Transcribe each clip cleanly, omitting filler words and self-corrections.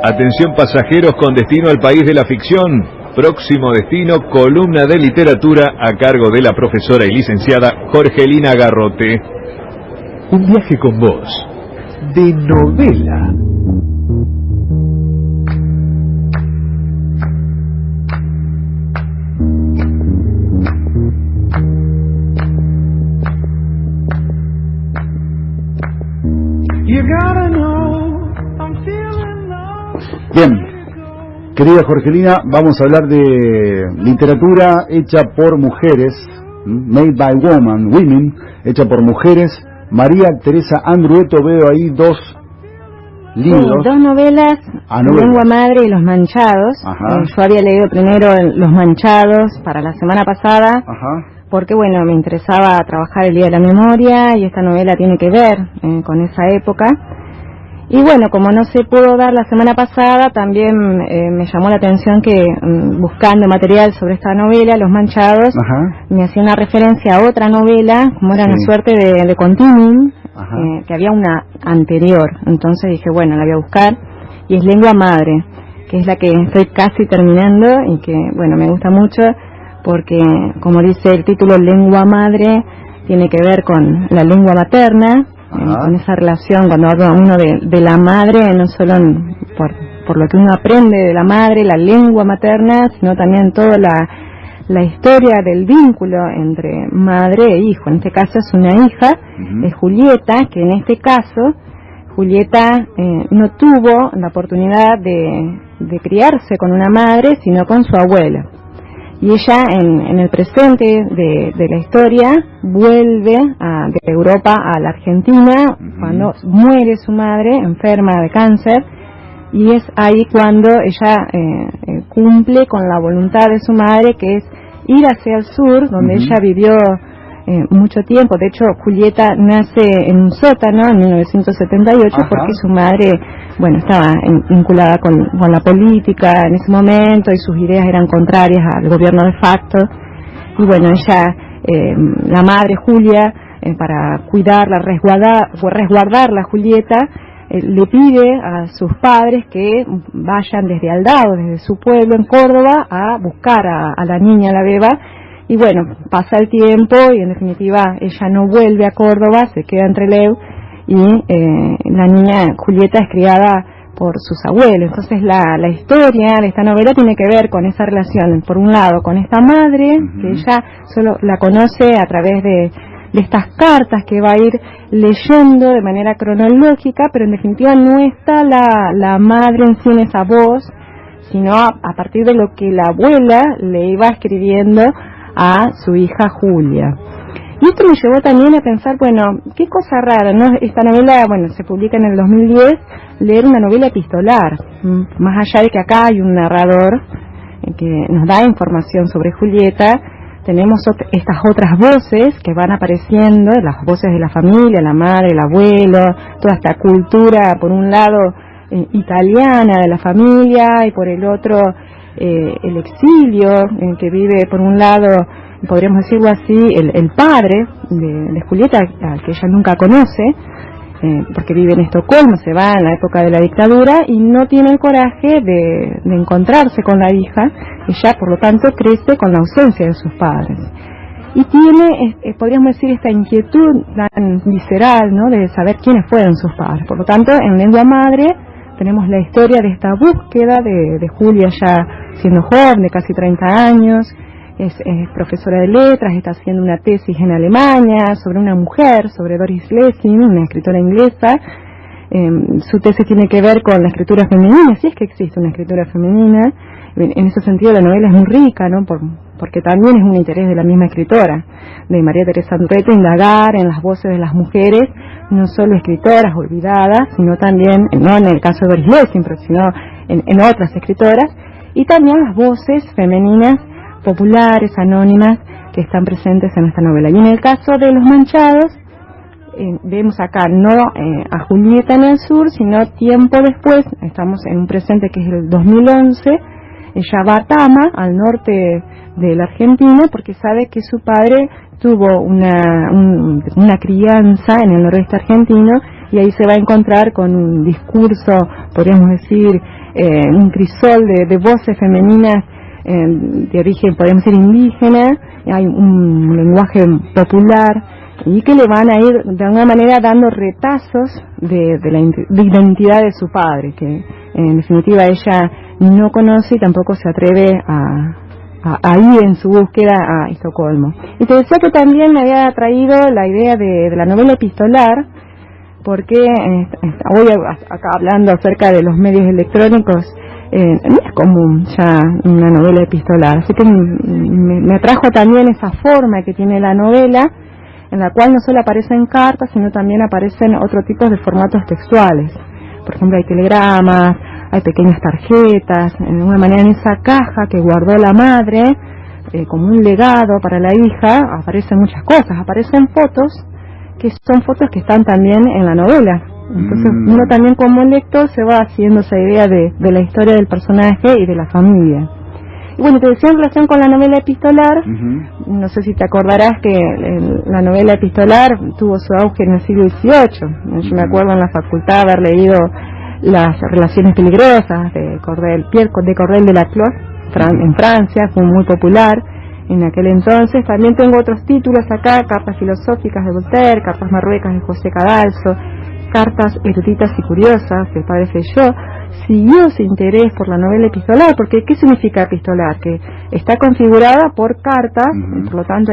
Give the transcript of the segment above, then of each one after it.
Atención pasajeros con destino al país de la ficción. Próximo destino, columna de literatura a cargo de la profesora y licenciada Jorgelina Garrote. Un viaje con vos, de novela. Bien, querida Jorgelina, vamos a hablar de literatura hecha por mujeres, made by women, hecha por mujeres. María Teresa Andrueto, veo ahí dos libros. Sí, dos novelas, Lengua Madre y Los Manchados. Yo había leído primero Los Manchados para la semana pasada, porque bueno, me interesaba trabajar el Día de la Memoria y esta novela tiene que ver con esa época. Y bueno, como no se pudo dar la semana pasada, también me llamó la atención que buscando material sobre esta novela, Los Manchados, me hacía una referencia a otra novela, como era una suerte de continuum, que había una anterior. Entonces dije, bueno, la voy a buscar, y es Lengua Madre, que es la que estoy casi terminando y que, bueno, me gusta mucho, porque, como dice el título, Lengua Madre, tiene que ver con la lengua materna, con esa relación cuando habla uno de la madre, no solo por lo que uno aprende de la madre, la lengua materna, sino también toda la historia del vínculo entre madre e hijo. En este caso es una hija, es Julieta, que en este caso Julieta no tuvo la oportunidad de criarse con una madre, sino con su abuela. Y ella en el presente de la historia vuelve de Europa a la Argentina cuando muere su madre enferma de cáncer, y es ahí cuando ella cumple con la voluntad de su madre, que es ir hacia el sur, donde ella vivió mucho tiempo. De hecho, Julieta nace en un sótano en 1978 porque su madre, bueno, estaba vinculada con la política en ese momento y sus ideas eran contrarias al gobierno de facto. Y bueno, ella, la madre Julia, para cuidarla, resguardarla, Julieta, le pide a sus padres que vayan desde Aldao, desde su pueblo en Córdoba, a buscar a la niña, a la beba. Y bueno, pasa el tiempo y en definitiva ella no vuelve a Córdoba, se queda en Trelew, y la niña Julieta es criada por sus abuelos. Entonces la historia de esta novela tiene que ver con esa relación, por un lado con esta madre, que ella solo la conoce a través de estas cartas que va a ir leyendo de manera cronológica, pero en definitiva no está la madre en sí en esa voz, sino a partir de lo que la abuela le iba escribiendo a su hija Julia. Y esto me llevó también a pensar, bueno, qué cosa rara, ¿no? Esta novela, bueno, se publica en el 2010, leer una novela epistolar, más allá de que acá hay un narrador que nos da información sobre Julieta, tenemos estas otras voces que van apareciendo, las voces de la familia, la madre, el abuelo, toda esta cultura, por un lado, italiana de la familia, y por el otro, el exilio que vive, por un lado, podríamos decirlo así, el padre de Julieta, al que ella nunca conoce, porque vive en Estocolmo, se va en la época de la dictadura y no tiene el coraje de encontrarse con la hija. Ella, por lo tanto, crece con la ausencia de sus padres. Y tiene, podríamos decir, esta inquietud tan visceral, ¿no?, de saber quiénes fueron sus padres. Por lo tanto, en Lengua Madre tenemos la historia de esta búsqueda de Julia ya siendo joven, de casi 30 años, es profesora de letras, está haciendo una tesis en Alemania sobre una mujer, sobre Doris Lessing, una escritora inglesa. Su tesis tiene que ver con la escritura femenina, si es que existe una escritura femenina. En ese sentido la novela es muy rica, ¿no?, porque también es un interés de la misma escritora, de María Teresa Andrueto, indagar en las voces de las mujeres, no solo escritoras olvidadas, sino también, no en el caso de Doris Lessing, pero sino en otras escritoras, y también las voces femeninas populares, anónimas, que están presentes en esta novela. Y en el caso de Los Manchados, vemos acá no a Julieta en el sur, sino tiempo después, estamos en un presente que es el 2011, ella va a Tama, al norte de la Argentina, porque sabe que su padre tuvo una crianza en el noroeste argentino y ahí se va a encontrar con un discurso, podríamos decir, un crisol de voces femeninas de origen, podríamos decir, indígena. Hay un lenguaje popular y que le van a ir de alguna manera dando retazos de la identidad de su padre, que en definitiva ella no conoce y tampoco se atreve a ir en su búsqueda a Estocolmo. Y te decía que también me había traído la idea de la novela epistolar, porque hoy acá hablando acerca de los medios electrónicos, no es común ya una novela epistolar, así que me atrajo también esa forma que tiene la novela, en la cual no solo aparecen cartas, sino también aparecen otro tipo de formatos textuales. Por ejemplo, hay telegramas, hay pequeñas tarjetas, de alguna manera en esa caja que guardó la madre, como un legado para la hija, aparecen muchas cosas, aparecen fotos, que son fotos que están también en la novela. Entonces uno también como lector se va haciendo esa idea de la historia del personaje y de la familia. Y bueno, te decía en relación con la novela epistolar, no sé si te acordarás que la novela epistolar tuvo su auge en el siglo XVIII. Yo me acuerdo en la facultad haber leído Las relaciones peligrosas de Cordel de la Clos en Francia, fue muy popular en aquel entonces. También tengo otros títulos acá: Cartas filosóficas de Voltaire, Cartas marruecas de José Cadalso, Cartas eruditas y curiosas del padre Feyó. Siguió su interés por la novela epistolar, porque ¿qué significa epistolar? Que está configurada por cartas, por lo tanto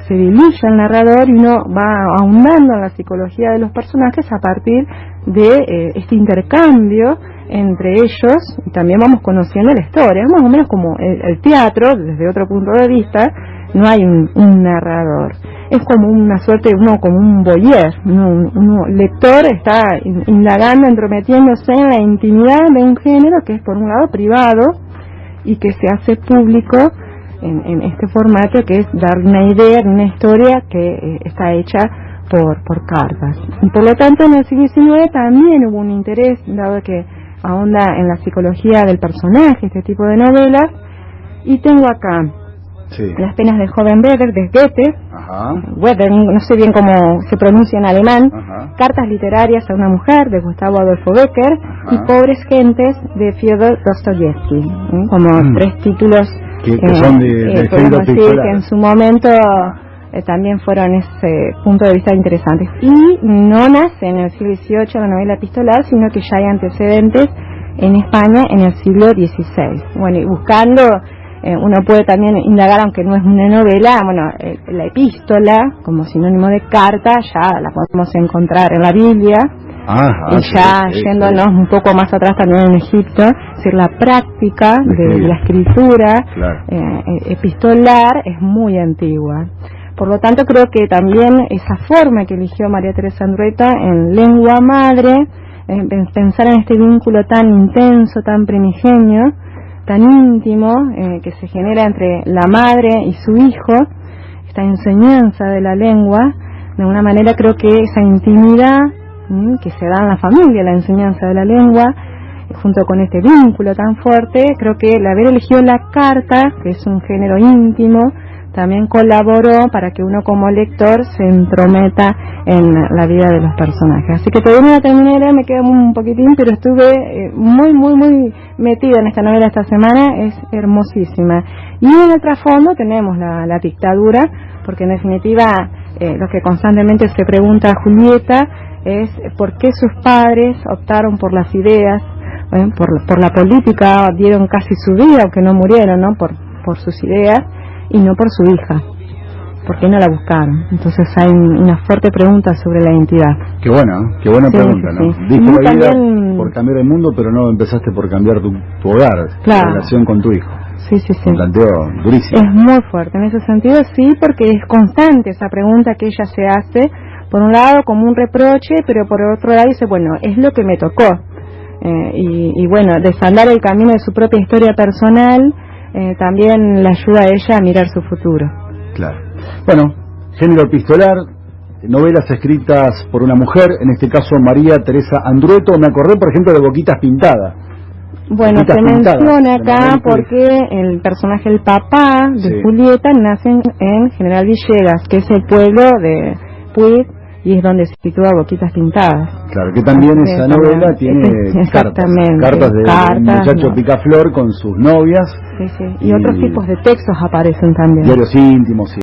se diluye el narrador y uno va ahondando en la psicología de los personajes a partir de este intercambio entre ellos, y también vamos conociendo la historia. Es más o menos como el teatro, desde otro punto de vista. No hay un narrador, es como una suerte, como un voyeur, un lector está indagando, entrometiéndose en la intimidad de un género que es por un lado privado y que se hace público en este formato, que es dar una idea de una historia que está hecha por cartas. Y por lo tanto en el siglo XIX también hubo un interés, dado que ahonda en la psicología del personaje este tipo de novelas. Y tengo acá Las penas del joven Werther de Goethe, Werther, no sé bien cómo se pronuncia en alemán, Cartas literarias a una mujer de Gustavo Adolfo Becker y Pobres gentes de Fyodor Dostoyevsky, como tres títulos que son de podemos decir que en su momento también fueron ese punto de vista interesantes. Y no nace en el siglo XVIII la novela epistolar, sino que ya hay antecedentes en España en el siglo XVI. Bueno, y buscando uno puede también indagar, aunque no es una novela, bueno, la epístola como sinónimo de carta ya la podemos encontrar en la Biblia. Y ya yéndonos un poco más atrás también en Egipto, es decir, la práctica de la escritura epistolar es muy antigua. Por lo tanto, creo que también esa forma que eligió María Teresa Andrueto en lengua madre, pensar en este vínculo tan intenso, tan primigenio, tan íntimo, que se genera entre la madre y su hijo, esta enseñanza de la lengua, de alguna manera creo que esa intimidad que se da en la familia, la enseñanza de la lengua, junto con este vínculo tan fuerte, creo que el haber elegido la carta, que es un género íntimo, también colaboró para que uno como lector se entrometa en la vida de los personajes. Así que todavía no la terminé, me queda un poquitín, pero estuve muy metida en esta novela esta semana, es hermosísima. Y en el trasfondo tenemos la dictadura, porque en definitiva lo que constantemente se pregunta a Julieta es por qué sus padres optaron por las ideas, por la política, dieron casi su vida, aunque no murieron, ¿no? por sus ideas, y no por su hija. ¿Por qué no la buscaron? Entonces hay una fuerte pregunta sobre la identidad. Qué buena pregunta, ¿no? Sí. Diste la vida por cambiar el mundo, pero no empezaste por cambiar tu hogar, la relación con tu hijo. Sí. Un planteo durísimo. Es muy fuerte en ese sentido, sí, porque es constante esa pregunta que ella se hace, por un lado como un reproche, pero por otro lado dice, bueno, es lo que me tocó. Y bueno, desandar el camino de su propia historia personal también le ayuda a ella a mirar su futuro. Claro. Bueno, género epistolar, novelas escritas por una mujer, en este caso María Teresa Andrueto. Me acordé, por ejemplo, de Boquitas Pintadas. Bueno, se menciona acá porque el personaje, el papá de Julieta, nace en General Villegas, que es el pueblo de Puig y es donde se sitúa Boquitas Pintadas. Claro, que también esa novela tiene cartas de un muchacho picaflor con sus novias. Sí, sí. Y otros tipos de textos aparecen también. Diarios íntimos, sí.